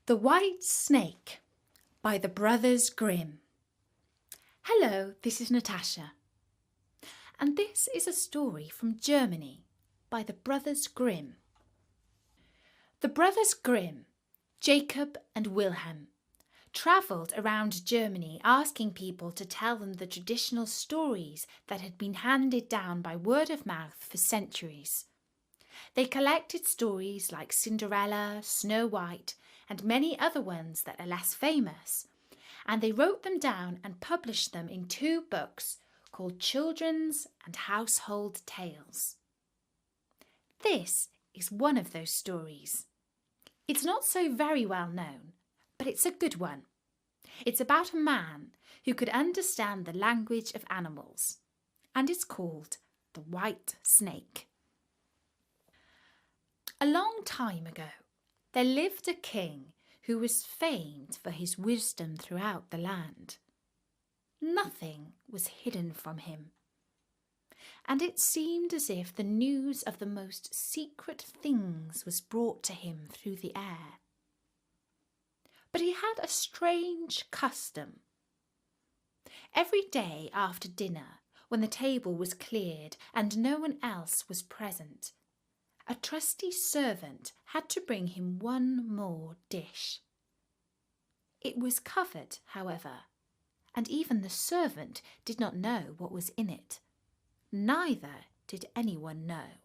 The White Snake by the Brothers Grimm. Hello, this is Natasha. And this is a story from Germany by the Brothers Grimm. The Brothers Grimm, Jacob and Wilhelm, travelled around Germany asking people to tell them the traditional stories that had been handed down by word of mouth for centuries. They collected stories like Cinderella, Snow White, and many other ones that are less famous, and they wrote them down and published them in 2 books called Children's and Household Tales. This is one of those stories. It's not so very well known, but it's a good one. It's about a man who could understand the language of animals, and it's called The White Snake. A long time ago, there lived a king who was famed for his wisdom throughout the land. Nothing was hidden from him, and it seemed as if the news of the most secret things was brought to him through the air. But he had a strange custom. Every day after dinner, when the table was cleared and no one else was present, a trusty servant had to bring him one more dish. It was covered, however, and even the servant did not know what was in it. Neither did anyone know,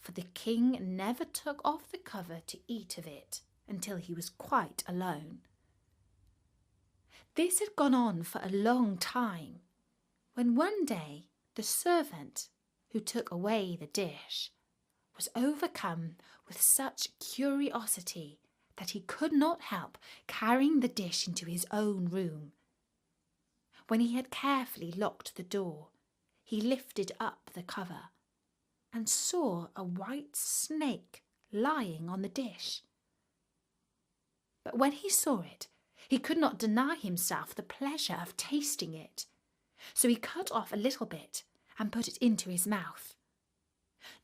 for the king never took off the cover to eat of it until he was quite alone. This had gone on for a long time, when one day the servant who took away the dish was overcome with such curiosity that he could not help carrying the dish into his own room. When he had carefully locked the door, he lifted up the cover and saw a white snake lying on the dish. But when he saw it, he could not deny himself the pleasure of tasting it, so he cut off a little bit and put it into his mouth.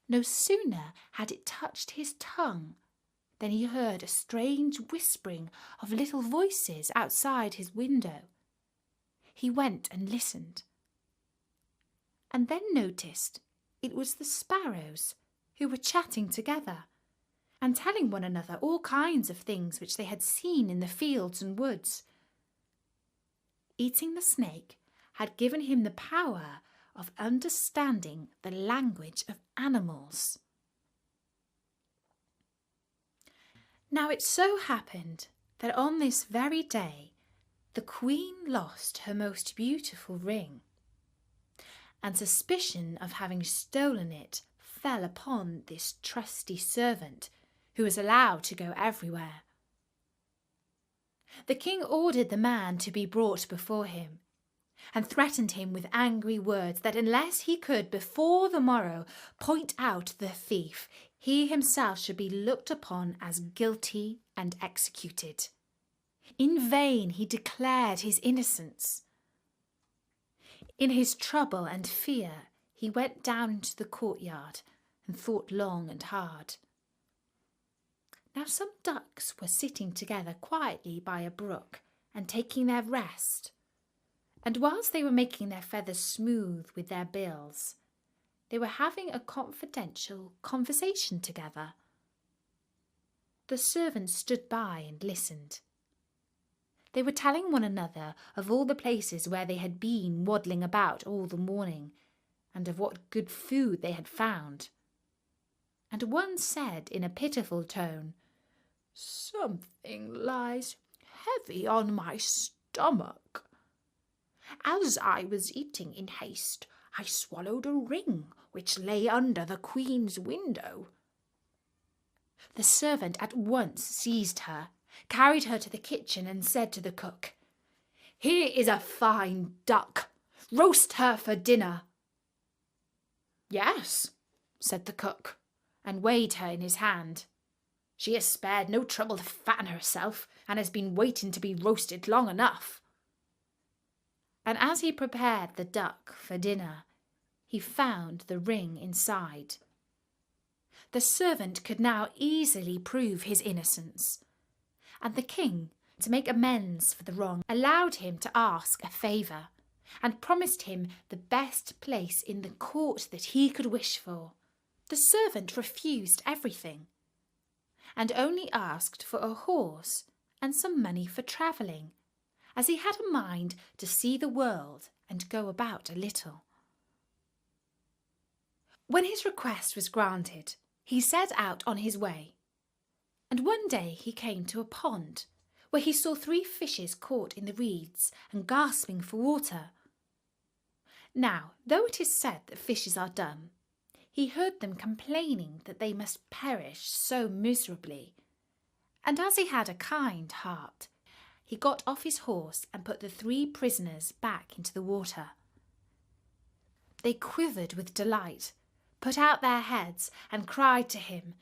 No sooner had it touched his tongue than he heard a strange whispering of little voices outside his window. He went and listened, and then noticed it was the sparrows who were chatting together and telling one another all kinds of things which they had seen in the fields and woods. Eating the snake had given him the power of understanding the language of animals. Now it so happened that on this very day the Queen lost her most beautiful ring, and suspicion of having stolen it fell upon this trusty servant who was allowed to go everywhere. The king ordered the man to be brought before him, and threatened him with angry words that unless he could before the morrow point out the thief, he himself should be looked upon as guilty and executed. In vain he declared his innocence. In his trouble and fear he went down into the courtyard and thought long and hard. Now some ducks were sitting together quietly by a brook and taking their rest. And whilst they were making their feathers smooth with their bills, they were having a confidential conversation together. The servant stood by and listened. They were telling one another of all the places where they had been waddling about all the morning, and of what good food they had found. And one said in a pitiful tone, "Something lies heavy on my stomach. As I was eating in haste, I swallowed a ring which lay under the Queen's window." The servant at once seized her, carried her to the kitchen and said to the cook, "Here is a fine duck. Roast her for dinner." "Yes," said the cook, and weighed her in his hand. "She has spared no trouble to fatten herself, and has been waiting to be roasted long enough." And as he prepared the duck for dinner, he found the ring inside. The servant could now easily prove his innocence, And the king, to make amends for the wrong, allowed him to ask a favour, and promised him the best place in the court that he could wish for. The servant refused everything, and only asked for a horse and some money for travelling, as he had a mind to see the world and go about a little. When his request was granted, he set out on his way, and one day he came to a pond, where he saw 3 fishes caught in the reeds and gasping for water. Now, though it is said that fishes are dumb, he heard them complaining that they must perish so miserably, and as he had a kind heart, he got off his horse and put the 3 prisoners back into the water. They quivered with delight, put out their heads, and cried to him,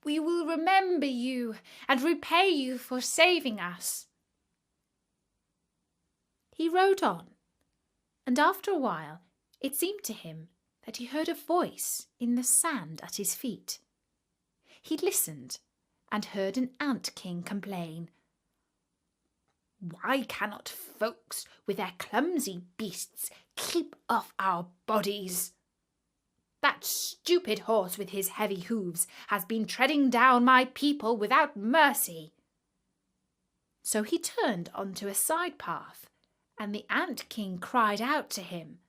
"We will remember you and repay you for saving us." He rode on, and after a while it seemed to him that he heard a voice in the sand at his feet. He listened and heard an ant-king complain, "Why cannot folks with their clumsy beasts keep off our bodies? That stupid horse with his heavy hooves has been treading down my people without mercy." So he turned onto a side path, and the ant-king cried out to him,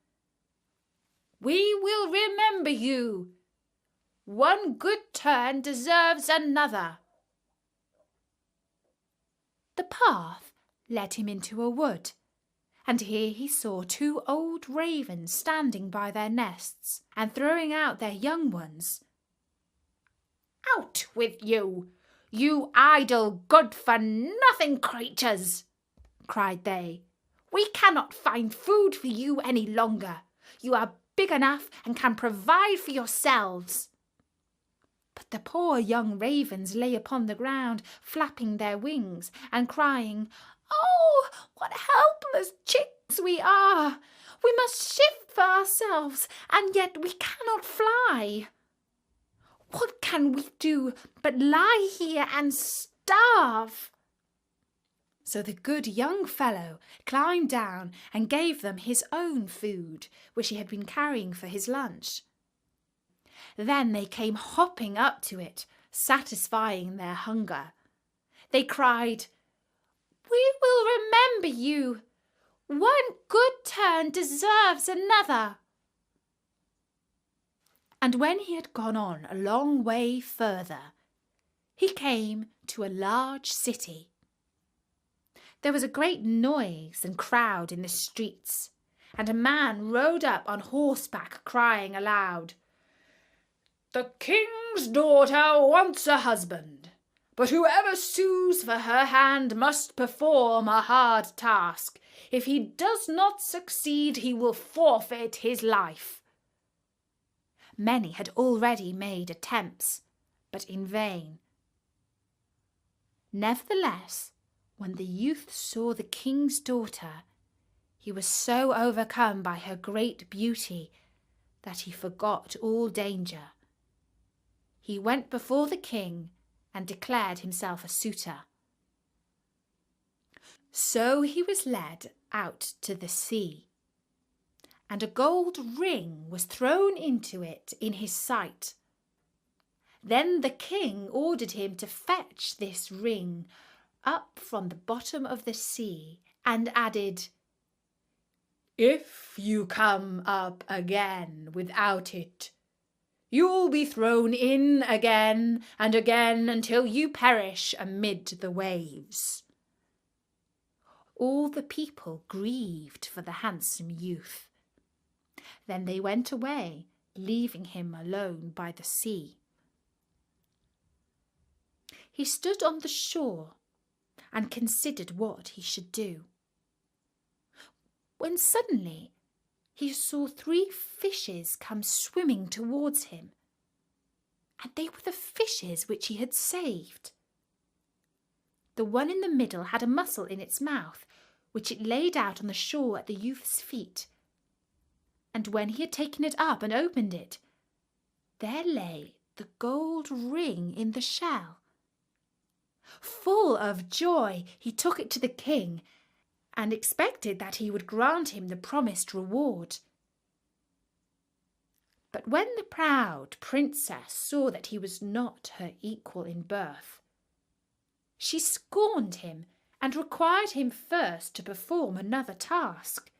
"We will remember you. One good turn deserves another." The path led him into a wood, and here he saw 2 old ravens standing by their nests and throwing out their young ones. "Out with you, you idle, good-for-nothing creatures!" cried they. "We cannot find food for you any longer. You are big enough and can provide for yourselves." But the poor young ravens lay upon the ground, flapping their wings and crying, "Oh, what helpless chicks we are! We must shift for ourselves, and yet we cannot fly. What can we do but lie here and starve?" So the good young fellow climbed down and gave them his own food, which he had been carrying for his lunch. Then they came hopping up to it, satisfying their hunger. They cried, "We will remember you. One good turn deserves another." And when he had gone on a long way further, he came to a large city. There was a great noise and crowd in the streets, and a man rode up on horseback crying aloud, "The king's daughter wants a husband, but whoever sues for her hand must perform a hard task. If he does not succeed, he will forfeit his life." Many had already made attempts, but in vain. Nevertheless, when the youth saw the king's daughter, he was so overcome by her great beauty that he forgot all danger. He went before the king and declared himself a suitor. So he was led out to the sea, and a gold ring was thrown into it in his sight. Then the king ordered him to fetch this ring up from the bottom of the sea, and added, "If you come up again without it, you'll be thrown in again and again until you perish amid the waves." All the people grieved for the handsome youth. Then they went away, leaving him alone by the sea. He stood on the shore and considered what he should do, when suddenly he saw 3 fishes come swimming towards him, and they were the fishes which he had saved. The one in the middle had a mussel in its mouth, which it laid out on the shore at the youth's feet, and when he had taken it up and opened it, there lay the gold ring in the shell. Full of joy, he took it to the king and expected that he would grant him the promised reward. But when the proud princess saw that he was not her equal in birth, she scorned him and required him first to perform another task.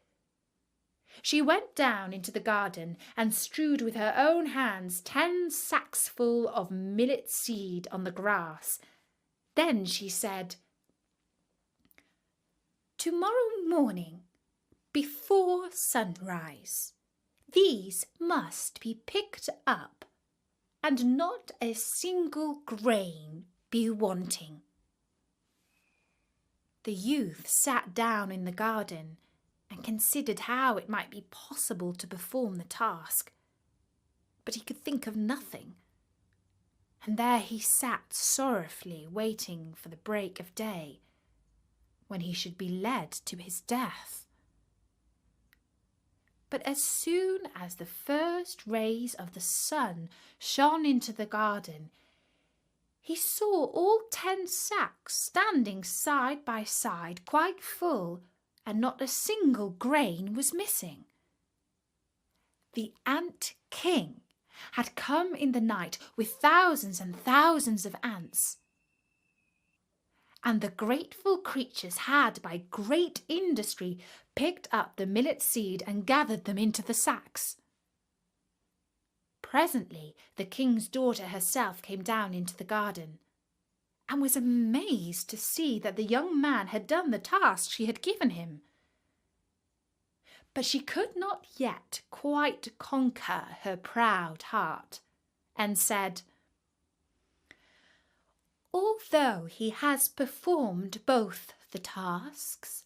She went down into the garden and strewed with her own hands 10 sacks full of millet seed on the grass. Then she said, "Tomorrow morning, before sunrise, these must be picked up, and not a single grain be wanting." The youth sat down in the garden and considered how it might be possible to perform the task. But he could think of nothing. And there he sat sorrowfully waiting for the break of day, when he should be led to his death. But as soon as the first rays of the sun shone into the garden, he saw all 10 sacks standing side by side, quite full, and not a single grain was missing. The ant king had come in the night with thousands and thousands of ants, and the grateful creatures had by great industry picked up the millet seed and gathered them into the sacks. Presently the king's daughter herself came down into the garden, and was amazed to see that the young man had done the task she had given him. But she could not yet quite conquer her proud heart, and said, "Although he has performed both the tasks,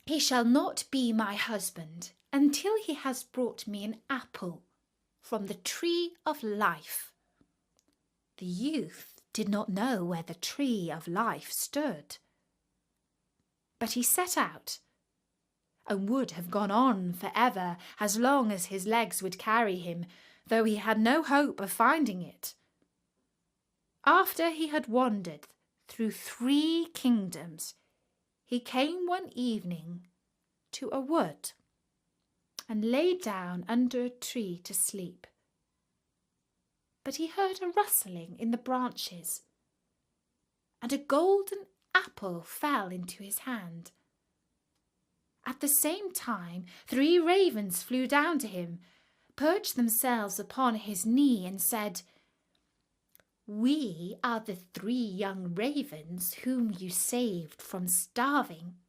he shall not be my husband until he has brought me an apple from the tree of life." The youth did not know where the tree of life stood, but he set out, and would have gone on forever as long as his legs would carry him, though he had no hope of finding it. After he had wandered through 3 kingdoms, he came one evening to a wood and lay down under a tree to sleep. But he heard a rustling in the branches, and a golden apple fell into his hand. At the same time, 3 ravens flew down to him, perched themselves upon his knee, and said, "We are the 3 young ravens whom you saved from starving.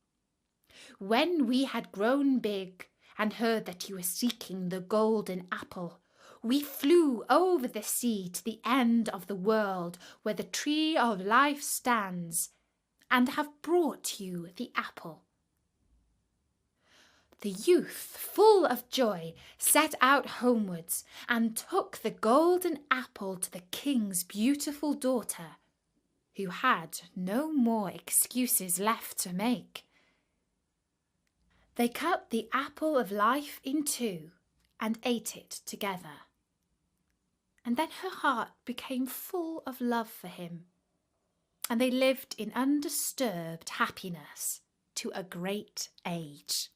When we had grown big and heard that you were seeking the golden apple, we flew over the sea to the end of the world where the tree of life stands, and have brought you the apple." The youth, full of joy, set out homewards and took the golden apple to the king's beautiful daughter, who had no more excuses left to make. They cut the apple of life in 2 and ate it together. And then her heart became full of love for him, and they lived in undisturbed happiness to a great age.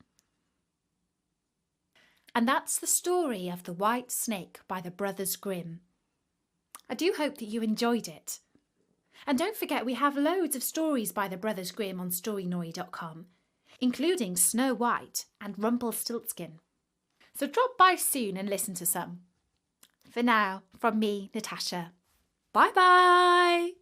And that's the story of The White Snake by the Brothers Grimm. I do hope that you enjoyed it. And don't forget, we have loads of stories by the Brothers Grimm on storynori.com, including Snow White and Rumpelstiltskin. So drop by soon and listen to some. For now, from me, Natasha. Bye-bye!